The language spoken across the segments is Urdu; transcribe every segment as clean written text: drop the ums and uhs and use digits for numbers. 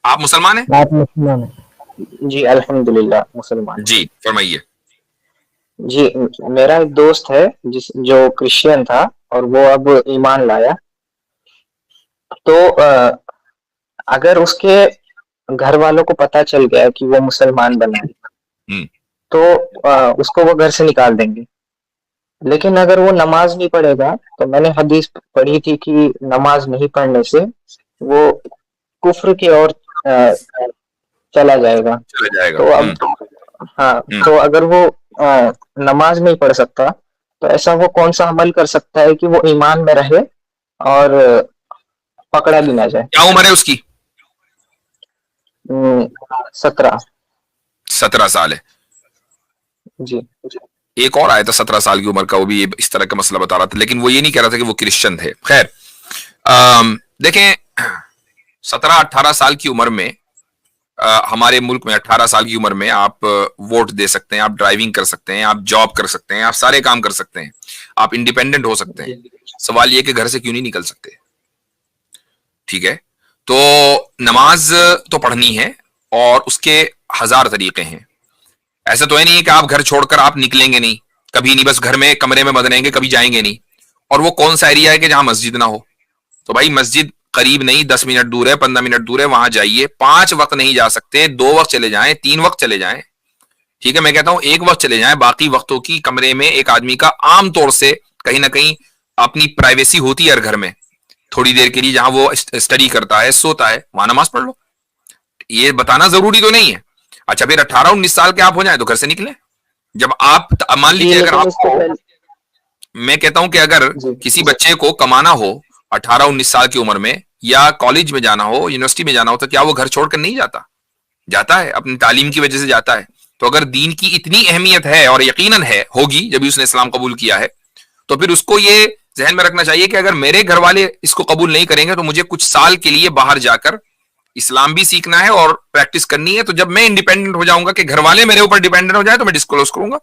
آپ مسلمان ہیں؟ آپ مسلمان ہیں؟ جی الحمدللہ مسلمان. جی فرمائیے. جی میرا ایک دوست ہے جو کرسچین تھا اور وہ اب ایمان لایا. تو اگر اس کے گھر والوں کو پتا چل گیا کہ وہ مسلمان بنا ہے تو اس کو وہ گھر سے نکال دیں گے. لیکن اگر وہ نماز نہیں پڑھے گا تو میں نے حدیث پڑھی تھی کہ نماز نہیں پڑھنے سے وہ کفر کی اور چلا جائے گا. چلا جائے گا. تو اب ہاں تو اگر وہ نماز نہیں پڑھ سکتا تو ایسا وہ کون سا عمل کر سکتا ہے کہ وہ ایمان میں رہے اور پکڑا بھی نہ جائے؟ کیا عمر ہے اس کی؟ 17 سال ہے. جی ایک اور آیا تھا 17 سال کی عمر کا، وہ بھی اس طرح کا مسئلہ بتا رہا تھا، لیکن وہ یہ نہیں کہہ رہا تھا کہ وہ کرسچن تھے. خیر دیکھیں 17-18 سال کی عمر میں ہمارے ملک میں 18 سال کی عمر میں آپ ووٹ دے سکتے ہیں، آپ ڈرائیونگ کر سکتے ہیں، آپ جاب کر سکتے ہیں، آپ سارے کام کر سکتے ہیں، آپ انڈیپینڈنٹ ہو سکتے ہیں. سوال یہ کہ گھر سے کیوں نہیں نکل سکتے؟ ٹھیک ہے، تو نماز تو پڑھنی ہے اور اس کے 1000 طریقے ہیں. ایسا تو ہے نہیں کہ آپ گھر چھوڑ کر آپ نکلیں گے نہیں کبھی نہیں، بس گھر میں کمرے میں بند رہیں گے، کبھی جائیں گے نہیں. اور وہ کون سا ایریا ہے کہ جہاں مسجد نہ ہو؟ تو بھائی مسجد قریب نہیں، 10 منٹ دور ہے، 15 منٹ دور ہے، وہاں جائیے. 5 وقت نہیں جا سکتے، 2 وقت چلے جائیں، 3 وقت چلے جائیں. ٹھیک ہے، میں کہتا ہوں 1 وقت چلے جائیں. باقی وقتوں کی کمرے میں ایک آدمی کا عام طور سے کہیں نہ کہیں اپنی پرائیویسی ہوتی ہے ہر گھر میں، تھوڑی دیر کے لیے جہاں وہ اسٹڈی کرتا ہے، سوتا ہے، وہاں نماز پڑھ لو. یہ بتانا ضروری تو نہیں ہے. اچھا پھر 18-19 سال کے آپ ہو جائیں تو گھر سے نکلیں. جب آپ مان لیجیے اگر آپ کو، میں کہتا ہوں کہ اگر کسی بچے کو کمانا ہو 18-19 سال کی عمر میں، یا کالج میں جانا ہو، یونیورسٹی میں جانا ہو، تو کیا وہ گھر چھوڑ کر نہیں جاتا؟ جاتا ہے، اپنی تعلیم کی وجہ سے جاتا ہے. تو اگر دین کی اتنی اہمیت ہے، اور یقیناً ہے، ہوگی جب اس نے اسلام قبول کیا ہے، تو پھر اس کو یہ ذہن میں رکھنا چاہیے کہ اگر میرے گھر والے اس کو قبول نہیں کریں گے تو مجھے کچھ سال کے لیے باہر جا کر اسلام بھی سیکھنا ہے اور پریکٹس کرنی ہے. تو جب میں انڈیپینڈنٹ ہو جاؤں گا کہ گھر والے میرے اوپر ڈیپینڈنٹ ہو جائے تو میں ڈسکلوز کروں گا.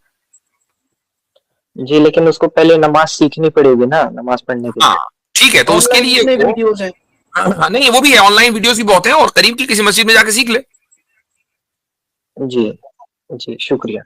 جی لیکن اس کو پہلے نماز سیکھنی پڑے گی نا، نماز پڑھنے کے ہاں لیے. ٹھیک ہے، تو اس کے لیے ویڈیوز ہیں. نہیں وہ بھی ہے، آن لائن ویڈیوز بھی بہت ہیں، اور قریب کی کسی مسجد میں جا کے سیکھ لے. جی جی شکریہ.